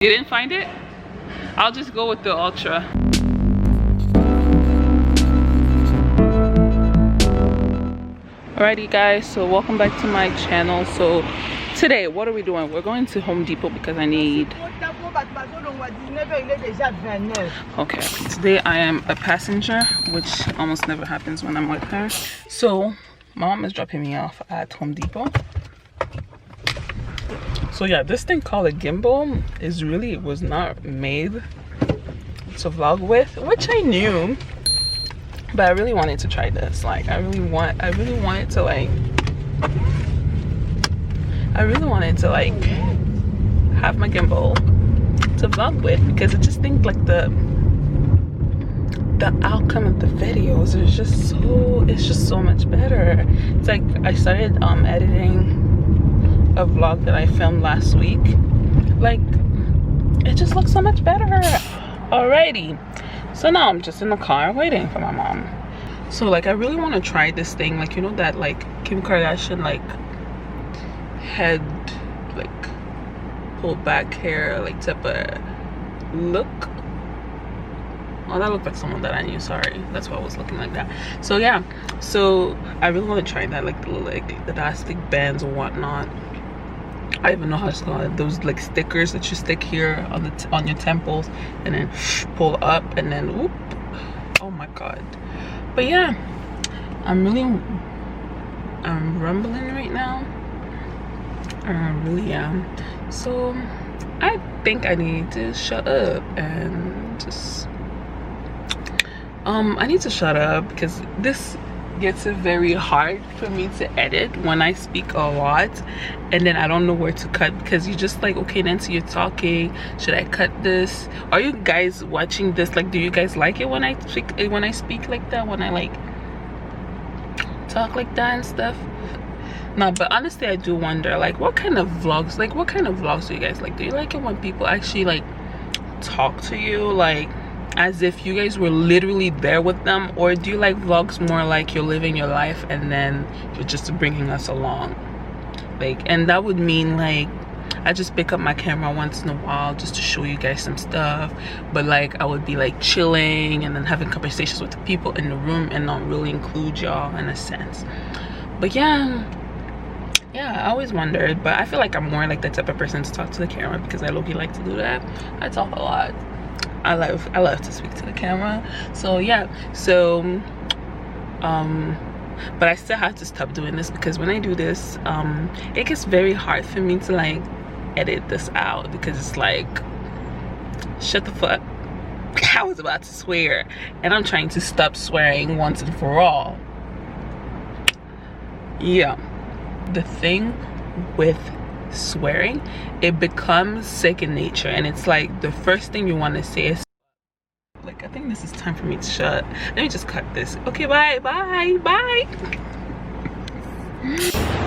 You didn't find it? I'll just go with the ultra. Alrighty guys, so welcome back to my channel. So today, what are we doing? We're going to Home Depot because I need... Okay, today I am a passenger, which almost never happens when I'm with her. So my mom is dropping me off at Home Depot. So yeah, this thing called a gimbal was not made to vlog with, which I knew, but I really wanted to try this. Like I really wanted to have my gimbal to vlog with, because I just think like the outcome of the videos is just so much better. It's like I started editing a vlog that I filmed last week. Like it just looks so much better. Alrighty, so now I'm just in the car waiting for my mom. So like I really want to try this thing, like you know that like Kim Kardashian like head like pulled back hair like type of look. Oh, that looked like someone that I knew. Sorry, that's why I was looking like that. So yeah, so I really want to try that, like the elastic bands or whatnot. I even know how to call it. Those like stickers that you stick here on your temples and then pull up and then whoop. Oh my god. But yeah, I'm rumbling right now. I really am. So I think I need to shut up and just I need to shut up because this gets it very hard for me to edit when I speak a lot, and then I don't know where to cut, because you're just like, okay Nancy, you're talking, should I cut this? Are you guys watching this? Like, do you guys like it when I speak like that, when I like talk like that and stuff? No, but honestly I do wonder, like what kind of vlogs do you guys like? Do you like it when people actually like talk to you like as if you guys were literally there with them, or do you like vlogs more like you're living your life and then you're just bringing us along? Like, and that would mean like I just pick up my camera once in a while just to show you guys some stuff, but like I would be like chilling and then having conversations with the people in the room and not really include y'all in a sense. But yeah, I always wondered, but I feel like I'm more like the type of person to talk to the camera because I low-key like to do that. I talk a lot. I love to speak to the camera. So yeah, so but I still have to stop doing this because when I do this it gets very hard for me to like edit this out, because it's like, shut the fuck. I was about to swear and I'm trying to stop swearing once and for all. Yeah, the thing with swearing, it becomes second nature, and it's like the first thing you want to say is like, I think this is time for me to shut. Let me just cut this. Okay, bye.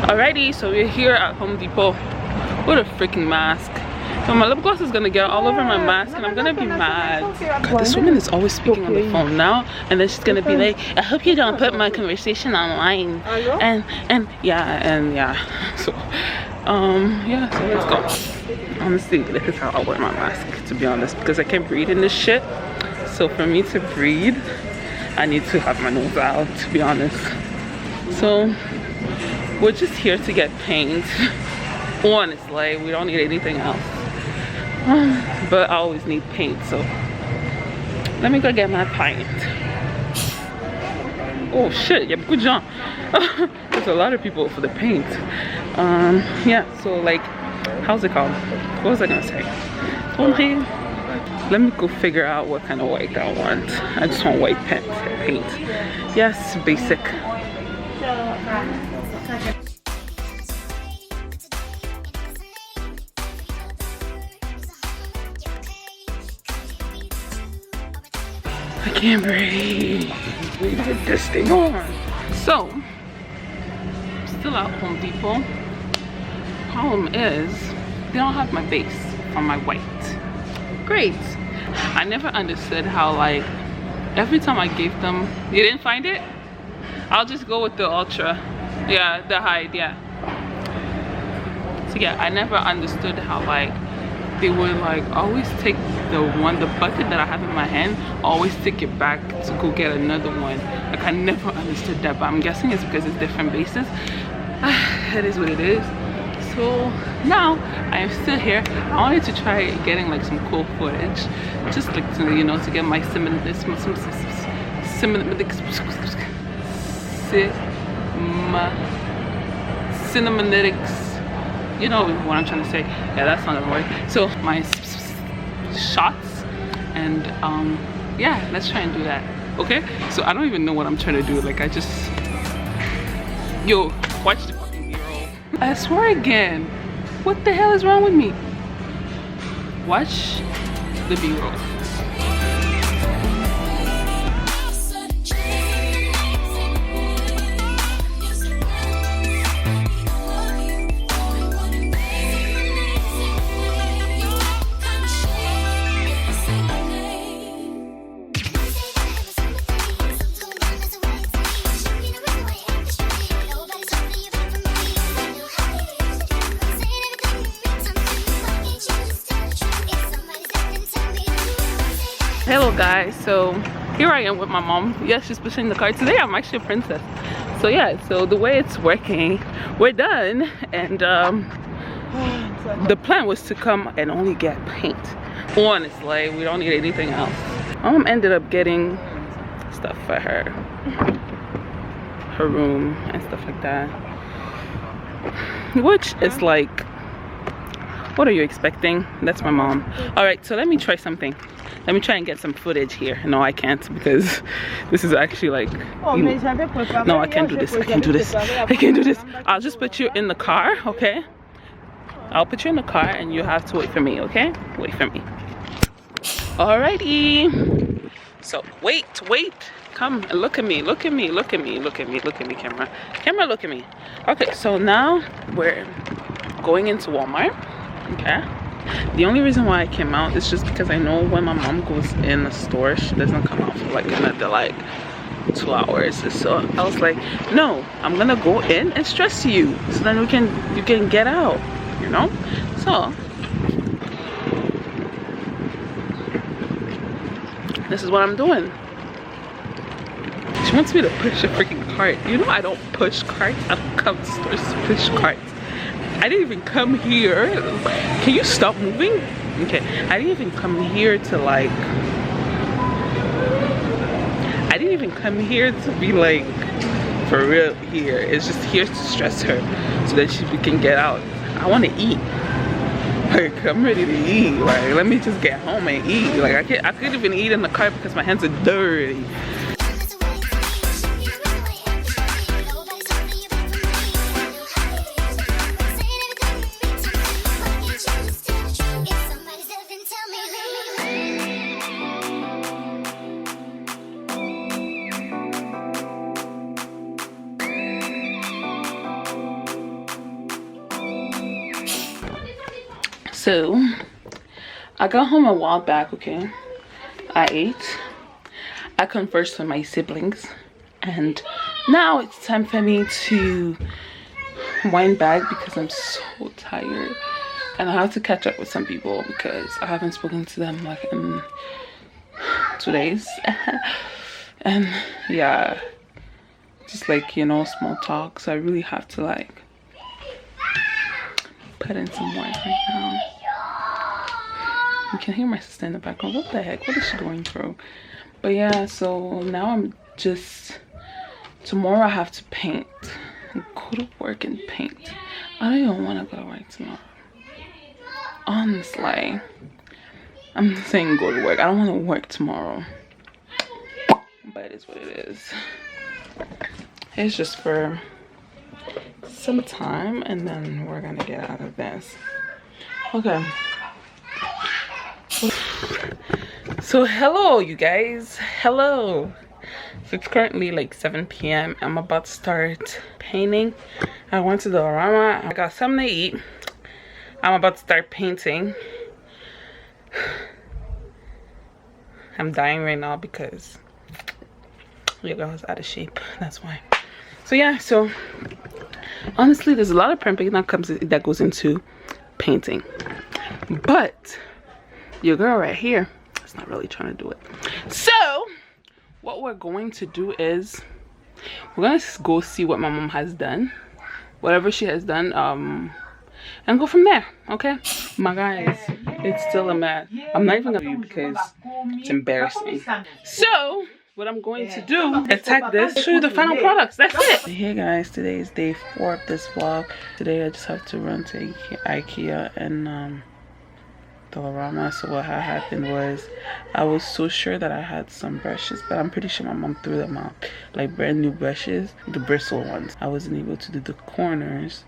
Alrighty, so we're here at Home Depot with a freaking mask. So my lip gloss is gonna get all over my mask and I'm gonna be mad. God, this woman is always speaking on the phone now, and then she's gonna be like, I hope you don't put my conversation online. And yeah. So yeah, so let's go. Honestly, this is how I wear my mask, to be honest, because I can't breathe in this shit. So for me to breathe, I need to have my nose out, to be honest. So we're just here to get paint. Honestly, we don't need anything else. But I always need paint, so let me go get my paint. Oh shit, yeah, good job. There's a lot of people for the paint. Yeah, so like, how's it called? What was I gonna say? Okay, let me go figure out what kind of white I want. I just want white paint. Yes, basic. I can't breathe. We need to get this thing on. So, still at Home Depot. Problem is, they don't have my base on my white. Great. I never understood how like every time I gave them, you didn't find it? I'll just go with the ultra. Yeah, the hide, yeah. So yeah, I never understood how like they would like always take the bucket that I have in my hand, always take it back to go get another one. Like I never understood that, but I'm guessing it's because it's different bases. It is what it is. So now I am still here. I wanted to try getting like some cool footage, just like to, you know, to get my cinematics, you know what I'm trying to say. Yeah, that's not a word. So my shots, and yeah, let's try and do that. Okay, so I don't even know what I'm trying to do. Like I just, yo, watch the fucking B-roll. I swear again, what the hell is wrong with me? Watch the B-roll. Hello guys, so here I am with my mom. Yes, she's pushing the car. Today I'm actually a princess. So yeah, so the way it's working, we're done, and the plan was to come and only get paint. Honestly, we don't need anything else. Mom ended up getting stuff for her room and stuff like that, which is like, what are you expecting? That's my mom. All right, so let me try something. Let me try and get some footage here. No, I can't, because this is actually like, no, I can't do this. I can't do this. I can't do this. I'll just put you in the car, okay? I'll put you in the car and you have to wait for me, okay? Wait for me. Alrighty. So wait. Come and look at me. Look at me. Look at me. Look at me. Look at me, camera. Camera, look at me. Okay, so now we're going into Walmart. Okay. The only reason why I came out is just because I know when my mom goes in the store, she doesn't come out for like another like 2 hours. So I was like, no, I'm gonna go in and stress you, so then you can get out, you know. So this is what I'm doing. She wants me to push a freaking cart. You know I don't push carts. I don't come to stores to push carts. I didn't even come here. Can you stop moving? Okay, I didn't even come here to like, I didn't even come here to be like for real here. It's just here to stress her so that she can get out. I want to eat. Like I'm ready to eat. Like let me just get home and eat. Like I couldn't even eat in the car because my hands are dirty. So I got home a while back, okay? I ate. I conversed with my siblings, and now it's time for me to wind back because I'm so tired, and I have to catch up with some people because I haven't spoken to them like in 2 days. And yeah, just like, you know, small talk. So I really have to like put in some work right now. You can hear my sister in the background. What the heck? What is she going through? But yeah, so now I'm just, tomorrow I have to paint. Go to work and paint. I don't even want to go to work tomorrow. Honestly, I'm saying go to work. I don't want to work tomorrow. But it is what it is. It's just for some time, and then we're gonna get out of this. Okay. So hello you guys, hello. So it's currently like 7 p.m. I'm about to start painting. I went to the Orama. I got something to eat. I'm about to start painting. I'm dying right now because your girl's out of shape. That's why. So yeah, so honestly there's a lot of prepping that goes into painting, But your girl right here is not really trying to do it. So what we're going to do is we're gonna go see what my mom has done, whatever she has done, and go from there. Okay, my guys, it's still a mess. I'm not even gonna do it because it's embarrassing. So what I'm going to do is tag this, show you the final products. That's it. Hey guys, today is day 4 of this vlog. Today I just have to run to IKEA and Dollarama. So what had happened was I was so sure that I had some brushes, but I'm pretty sure my mom threw them out, like brand new brushes, the bristle ones. I wasn't able to do the corners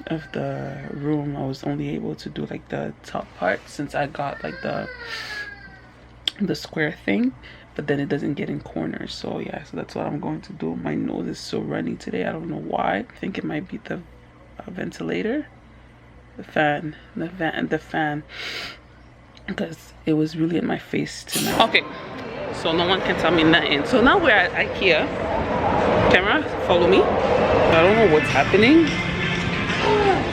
of the room. I was only able to do like the top part since I got like the square thing, but then it doesn't get in corners. So yeah, so that's what I'm going to do. My nose is so runny today. I don't know why. I think it might be the ventilator, the fan, because it was really in my face tonight. Okay, so no one can tell me nothing. So now we're at IKEA. Camera, follow me. I don't know what's happening.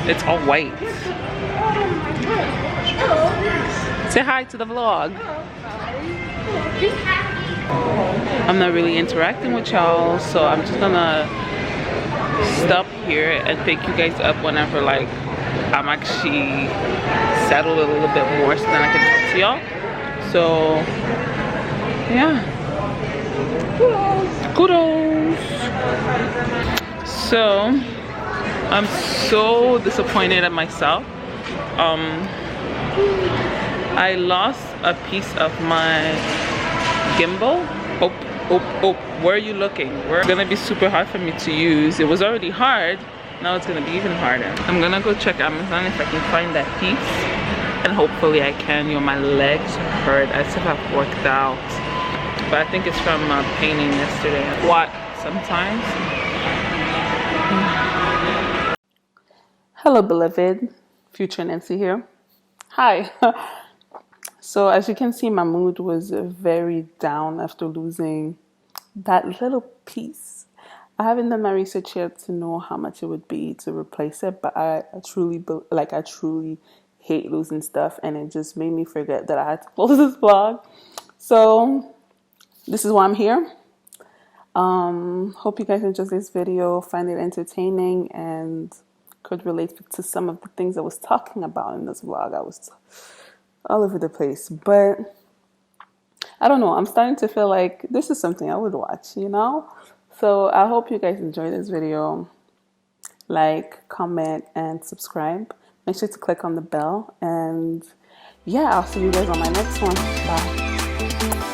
It's all white. Say hi to the vlog. I'm not really interacting with y'all, so I'm just gonna stop here and pick you guys up whenever like I'm actually settled a little bit more, so then I can talk to y'all. So yeah, kudos. So I'm so disappointed at myself. I lost a piece of my gimbal. Oh, where are you looking? It's gonna be super hard for me to use. It was already hard, now it's gonna be even harder. I'm gonna go check Amazon if I can find that piece, and hopefully I can. Yo, my legs hurt as if I've worked out, but I think it's from painting yesterday. What? Sometimes. Hello beloved, future Nancy here. Hi. So as you can see, my mood was very down after losing that little piece. I haven't done my research yet to know how much it would be to replace it, but I truly hate losing stuff, and it just made me forget that I had to close this vlog. So this is why I'm here. Hope you guys enjoyed this video, find it entertaining, and could relate to some of the things I was talking about in this vlog. I was all over the place, but I don't know, I'm starting to feel like this is something I would watch, you know? So I hope you guys enjoyed this video. Like, comment, and subscribe. Make sure to click on the bell, and yeah, I'll see you guys on my next one. Bye.